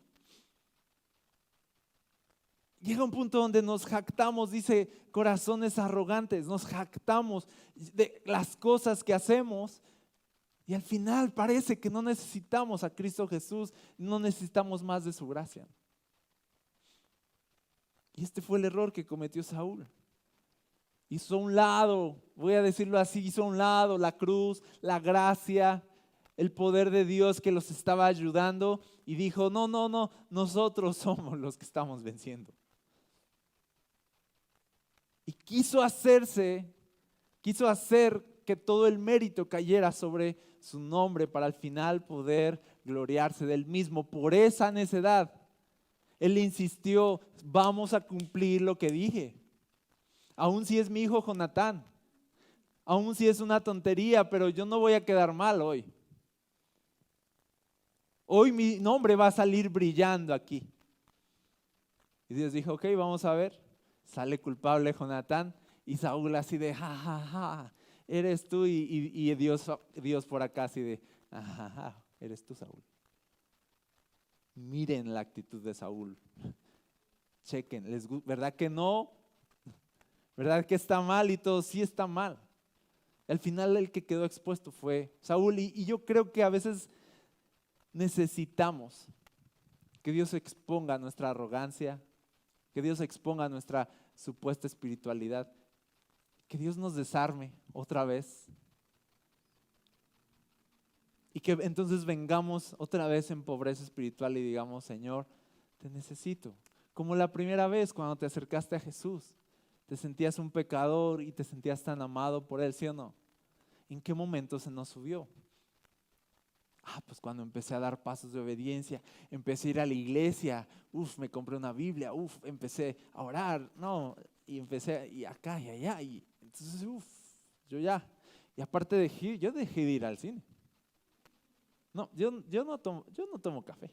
Llega un punto donde nos jactamos, dice corazones arrogantes, nos jactamos de las cosas que hacemos. Y al final parece que no necesitamos a Cristo Jesús, no necesitamos más de su gracia. Y este fue el error que cometió Saúl. Hizo a un lado, voy a decirlo así, hizo a un lado la cruz, la gracia, el poder de Dios que los estaba ayudando y dijo, no, nosotros somos los que estamos venciendo. Y quiso hacer que todo el mérito cayera sobre su nombre para al final poder gloriarse del mismo. Por esa necedad, él insistió, vamos a cumplir lo que dije. Aún si es mi hijo Jonatán, aún si es una tontería, pero yo no voy a quedar mal hoy. Hoy mi nombre va a salir brillando aquí. Y Dios dijo, ok, vamos a ver. Sale culpable Jonatán y Saúl así de, ja, eres tú y Dios por acá así de, ja, eres tú, Saúl. Miren la actitud de Saúl. Chequen, ¿verdad que no? ¿Verdad que está mal? Y todo sí está mal. Al final el que quedó expuesto fue Saúl y yo creo que a veces necesitamos que Dios exponga nuestra arrogancia, que Dios exponga nuestra supuesta espiritualidad, que Dios nos desarme otra vez y que entonces vengamos otra vez en pobreza espiritual y digamos, Señor, te necesito. Como la primera vez cuando te acercaste a Jesús, te sentías un pecador y te sentías tan amado por Él, ¿sí o no? ¿En qué momento se nos subió? Pues cuando empecé a dar pasos de obediencia, empecé a ir a la iglesia, me compré una Biblia, empecé a orar, no, y empecé, y acá y allá, y entonces, yo ya, y aparte yo dejé de ir al cine. No, yo no tomo café,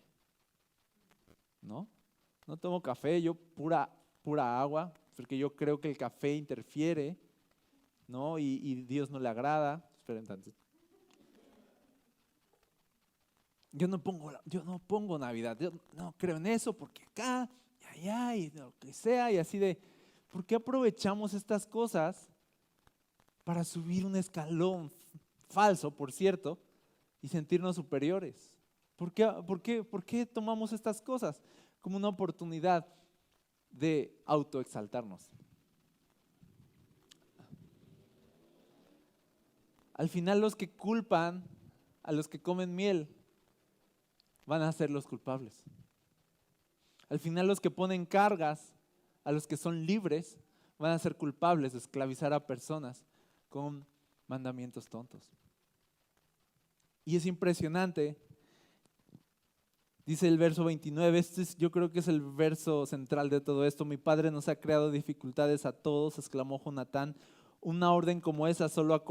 ¿no? No tomo café, yo pura agua, porque yo creo que el café interfiere, ¿no? Y Dios no le agrada. Esperen entonces. Yo no pongo Navidad, yo no creo en eso porque acá y allá y lo que sea y así de, ¿por qué aprovechamos estas cosas para subir un escalón falso, por cierto, y sentirnos superiores? ¿Por qué tomamos estas cosas como una oportunidad de autoexaltarnos? Al final los que culpan a los que comen miel van a ser los culpables. Al final los que ponen cargas a los que son libres van a ser culpables de esclavizar a personas con mandamientos tontos. Y es impresionante, dice el verso 29, yo creo que es el verso central de todo esto. Mi padre nos ha creado dificultades a todos, exclamó Jonatán. Una orden como esa solo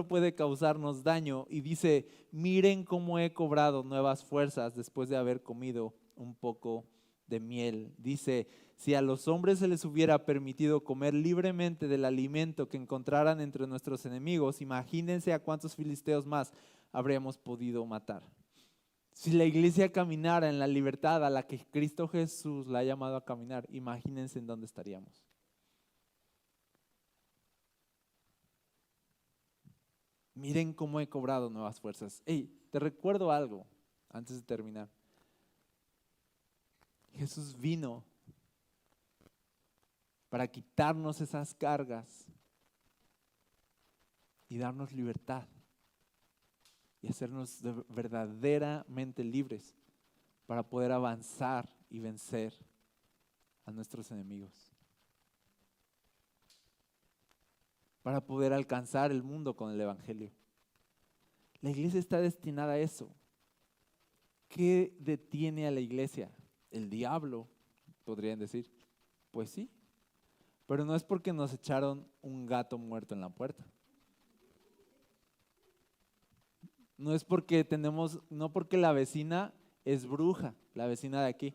puede causarnos daño. Y dice, miren cómo he cobrado nuevas fuerzas después de haber comido un poco de miel. Dice, si a los hombres se les hubiera permitido comer libremente del alimento que encontraran entre nuestros enemigos, imagínense a cuántos filisteos más habríamos podido matar. Si la iglesia caminara en la libertad a la que Cristo Jesús la ha llamado a caminar, imagínense en dónde estaríamos. Miren cómo he cobrado nuevas fuerzas. Te recuerdo algo antes de terminar. Jesús vino para quitarnos esas cargas y darnos libertad y hacernos verdaderamente libres para poder avanzar y vencer a nuestros enemigos, para poder alcanzar el mundo con el evangelio. La iglesia está destinada a eso. ¿Qué detiene a la iglesia? El diablo, podrían decir. Pues sí, pero no es porque nos echaron un gato muerto en la puerta. No es porque no porque la vecina es bruja, la vecina de aquí.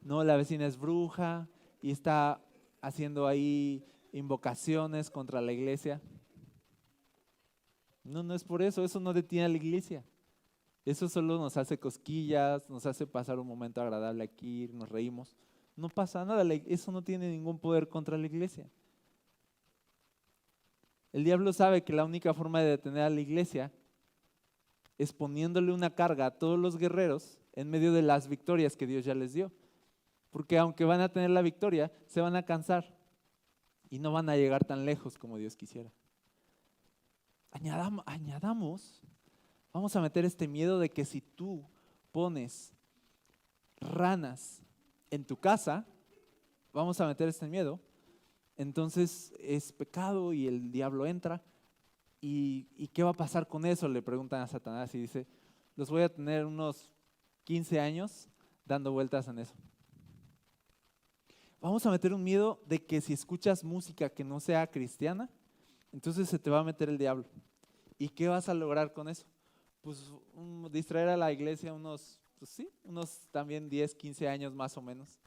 No, la vecina es bruja y está haciendo ahí invocaciones contra la iglesia. No es por eso no detiene a la iglesia. Eso solo nos hace cosquillas, nos hace pasar un momento agradable aquí, nos reímos. No pasa nada, eso no tiene ningún poder contra la iglesia. El diablo sabe que la única forma de detener a la iglesia es poniéndole una carga a todos los guerreros en medio de las victorias que Dios ya les dio. Porque aunque van a tener la victoria, se van a cansar y no van a llegar tan lejos como Dios quisiera. Añadamos, vamos a meter este miedo de que si tú pones ranas en tu casa, vamos a meter este miedo, entonces es pecado y el diablo entra. ¿Y qué va a pasar con eso? Le preguntan a Satanás y dice, los voy a tener unos 15 años dando vueltas en eso. Vamos a meter un miedo de que si escuchas música que no sea cristiana, entonces se te va a meter el diablo. ¿Y qué vas a lograr con eso? Pues distraer a la iglesia unos también 10, 15 años más o menos.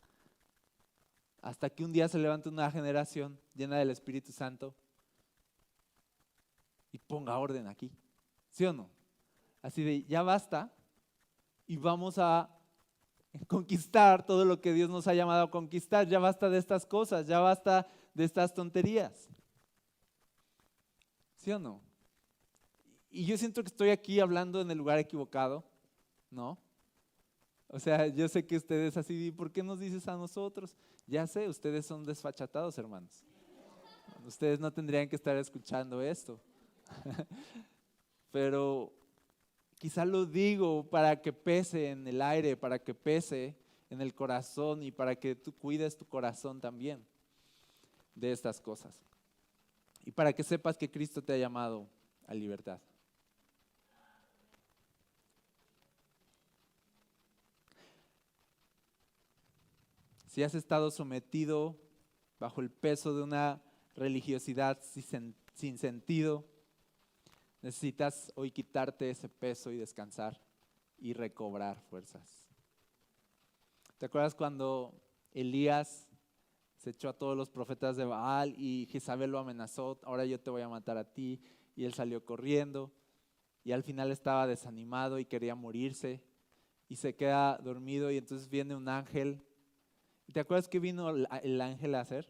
Hasta que un día se levante una generación llena del Espíritu Santo y ponga orden aquí. ¿Sí o no? Así de, ya basta y vamos a conquistar todo lo que Dios nos ha llamado a conquistar. Ya basta de estas cosas, ya basta de estas tonterías. ¿Sí o no? Y yo siento que estoy aquí hablando en el lugar equivocado, ¿no? O sea, yo sé que ustedes así, ¿por qué nos dices a nosotros? Ya sé, ustedes son desfachatados, hermanos. Ustedes no tendrían que estar escuchando esto. Pero quizá lo digo para que pese en el aire, para que pese en el corazón y para que tú cuides tu corazón también de estas cosas. Y para que sepas que Cristo te ha llamado a libertad. si has estado sometido bajo el peso de una religiosidad sin sentido, necesitas hoy quitarte ese peso y descansar y recobrar fuerzas. ¿Te acuerdas cuando Elías se echó a todos los profetas de Baal y Jezabel lo amenazó? Ahora yo te voy a matar a ti. Y él salió corriendo y al final estaba desanimado y quería morirse y se queda dormido y entonces viene un ángel. ¿Y te acuerdas qué vino el ángel a hacer?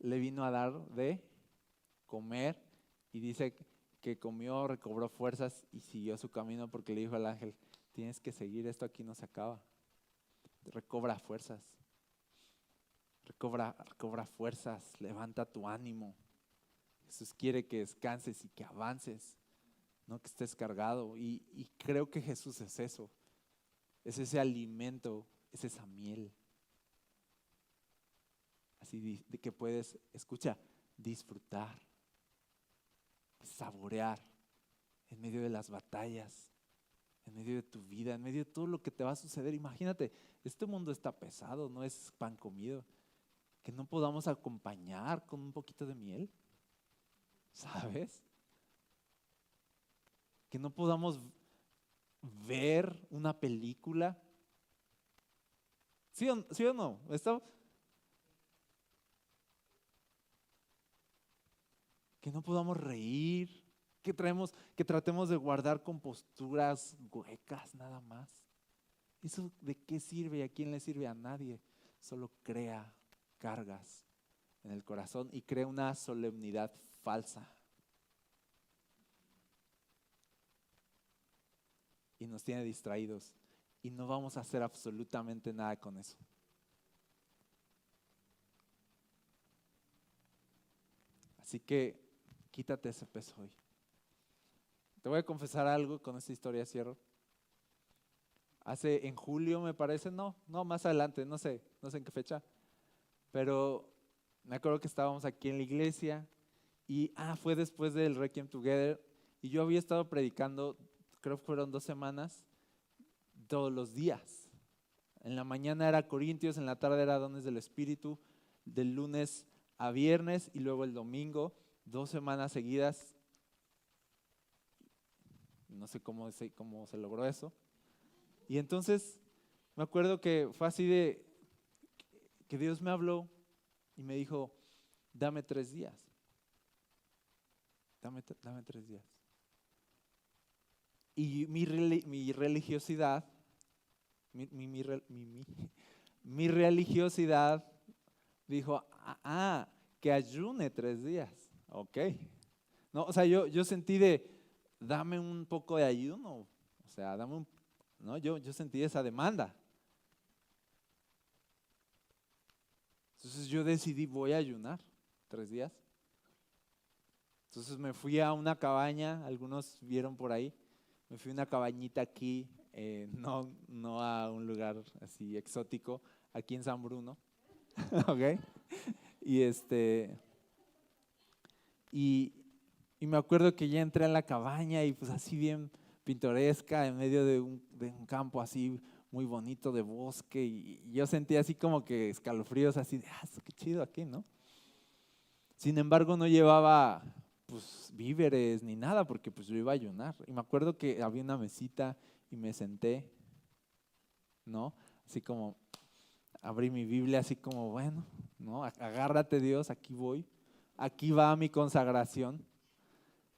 Le vino a dar de comer y dice que comió, recobró fuerzas y siguió su camino porque le dijo al ángel, tienes que seguir, esto aquí no se acaba. Recobra fuerzas, recobra fuerzas, levanta tu ánimo. Jesús quiere que descanses y que avances, no que estés cargado. Y creo que Jesús es eso, es ese alimento, es esa miel. Así de que puedes, escucha, disfrutar, saborear en medio de las batallas, en medio de tu vida, en medio de todo lo que te va a suceder. Imagínate, este mundo está pesado, no es pan comido, que no podamos acompañar con un poquito de miel, ¿sabes? Que no podamos ver una película. ¿Sí o no? Que no podamos reír, que tratemos de guardar composturas huecas nada más. ¿Eso de qué sirve y a quién le sirve? A nadie. Solo crea cargas en el corazón y crea una solemnidad falsa. Y nos tiene distraídos y no vamos a hacer absolutamente nada con eso. Así que quítate ese peso hoy. Te voy a confesar algo, con esta historia cierro. En julio me parece, no, más adelante, no sé en qué fecha, pero me acuerdo que estábamos aquí en la iglesia y fue después del Requiem Together y yo había estado predicando, creo que fueron 2 semanas, todos los días. En la mañana era Corintios, en la tarde era Dones del Espíritu, del lunes a viernes y luego el domingo, 2 semanas seguidas. No sé cómo se logró eso. Y entonces me acuerdo que fue así de que Dios me habló y me dijo, dame 3 días. Dame 3 días. Y mi religiosidad, mi religiosidad dijo, que ayune 3 días. Ok. No, o sea, yo sentí dame un poco de ayuno. O sea, yo sentí esa demanda. Entonces yo decidí, voy a ayunar 3 días. Entonces me fui a una cabaña, algunos vieron por ahí, me fui a una cabañita aquí, no a un lugar así exótico, aquí en San Bruno, ¿ok? Y me acuerdo que ya entré a la cabaña y pues así bien pintoresca, en medio de un campo así muy bonito de bosque, y yo sentía así como que escalofríos así de, qué chido aquí, ¿no? Sin embargo no llevaba pues víveres ni nada porque pues yo iba a ayunar. Y me acuerdo que había una mesita y me senté, ¿no? Así como abrí mi Biblia así como, bueno, ¿no? Agárrate Dios, aquí voy, aquí va mi consagración,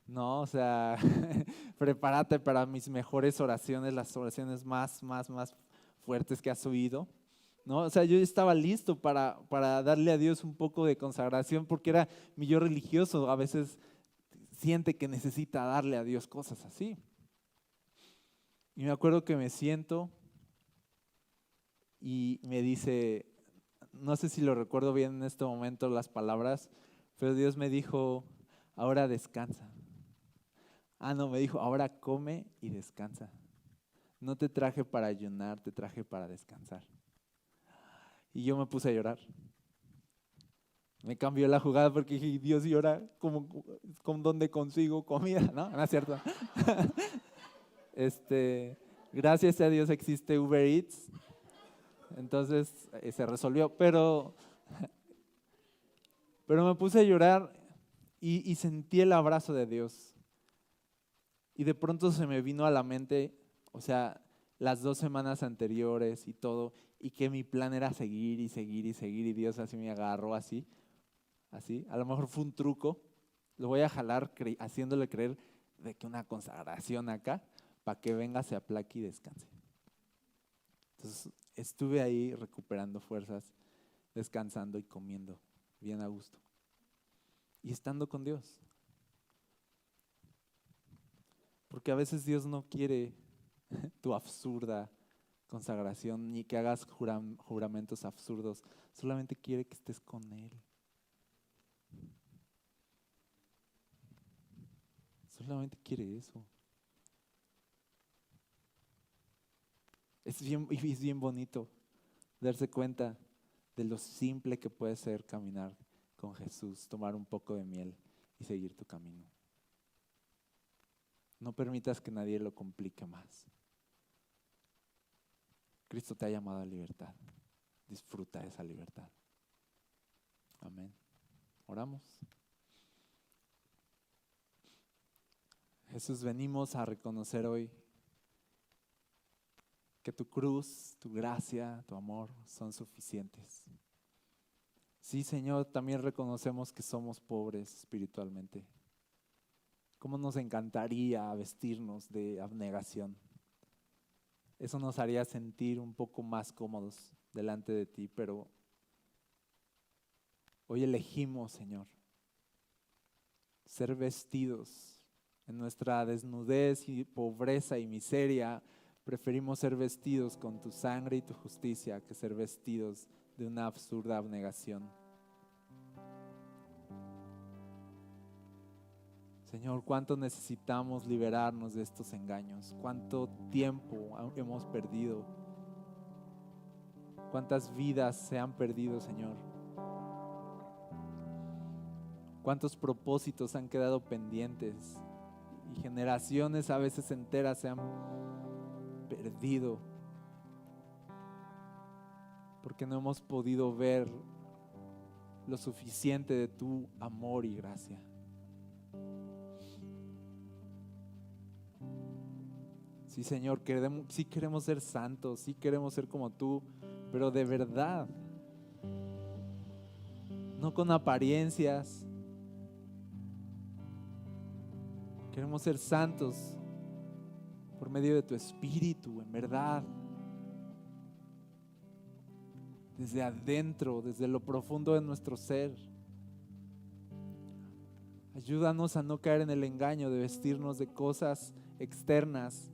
¿no? O sea, prepárate para mis mejores oraciones, las oraciones más fuertes que has oído, ¿no? O sea, yo estaba listo para darle a Dios un poco de consagración porque era mi yo religioso, a veces siente que necesita darle a Dios cosas así. Y me acuerdo que me siento y me dice, no sé si lo recuerdo bien en este momento las palabras, pero Dios me dijo, ahora descansa. No, me dijo, ahora come y descansa. No te traje para ayunar, te traje para descansar. Y yo me puse a llorar. Me cambió la jugada porque dije, Dios, ¿y ahora con dónde consigo comida? No es cierto. Gracias a Dios existe Uber Eats. Entonces se resolvió, pero me puse a llorar y sentí el abrazo de Dios. Y de pronto se me vino a la mente, o sea, las 2 semanas anteriores y todo, y que mi plan era seguir y seguir y seguir, y Dios así me agarró así. A lo mejor fue un truco, lo voy a jalar haciéndole creer de que una consagración acá, para que venga, se aplaque y descanse. Entonces estuve ahí recuperando fuerzas, descansando y comiendo bien a gusto. Y estando con Dios. Porque a veces Dios no quiere tu absurda consagración, ni que hagas juramentos absurdos, solamente quiere que estés con Él. Solamente quiere eso. Es bien bonito darse cuenta de lo simple que puede ser caminar con Jesús, tomar un poco de miel y seguir tu camino. No permitas que nadie lo complique más. Cristo te ha llamado a libertad. Disfruta esa libertad. Amén. Oramos. Jesús, venimos a reconocer hoy que tu cruz, tu gracia, tu amor son suficientes. Sí, Señor, también reconocemos que somos pobres espiritualmente. ¿Cómo nos encantaría vestirnos de abnegación? Eso nos haría sentir un poco más cómodos delante de ti, pero hoy elegimos, Señor, ser vestidos en nuestra desnudez y pobreza y miseria. Preferimos ser vestidos con tu sangre y tu justicia que ser vestidos de una absurda abnegación. Señor, cuánto necesitamos liberarnos de estos engaños, cuánto tiempo hemos perdido, cuántas vidas se han perdido, Señor, cuántos propósitos han quedado pendientes y generaciones a veces enteras se han perdido porque no hemos podido ver lo suficiente de tu amor y gracia. Sí, Señor, sí queremos ser santos, sí queremos ser como tú, pero de verdad, no con apariencias. Queremos ser santos por medio de tu Espíritu, en verdad. Desde adentro, desde lo profundo de nuestro ser. Ayúdanos a no caer en el engaño de vestirnos de cosas externas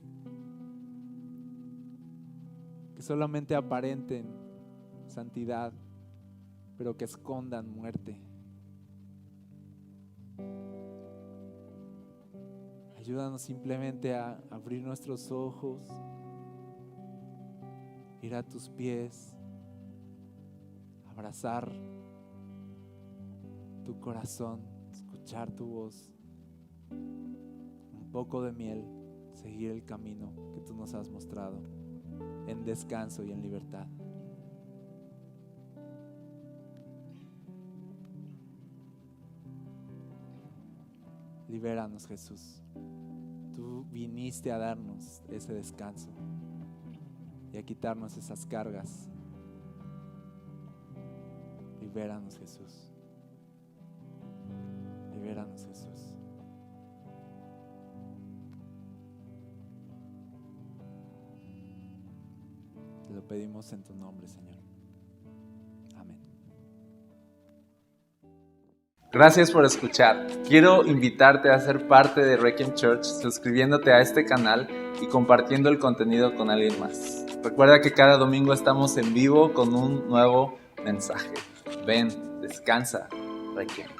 que solamente aparenten santidad, pero que escondan muerte. Ayúdanos simplemente a abrir nuestros ojos, ir a tus pies, abrazar tu corazón, escuchar tu voz, un poco de miel, seguir el camino que tú nos has mostrado en descanso y en libertad. Libéranos, Jesús. Tú viniste a darnos ese descanso y a quitarnos esas cargas. Libéranos, Jesús. Libéranos, Jesús. Te lo pedimos en tu nombre, Señor. Amén. Gracias por escuchar. Quiero invitarte a ser parte de Requiem Church suscribiéndote a este canal y compartiendo el contenido con alguien más. Recuerda que cada domingo estamos en vivo con un nuevo mensaje. Ven, descansa, Requiem.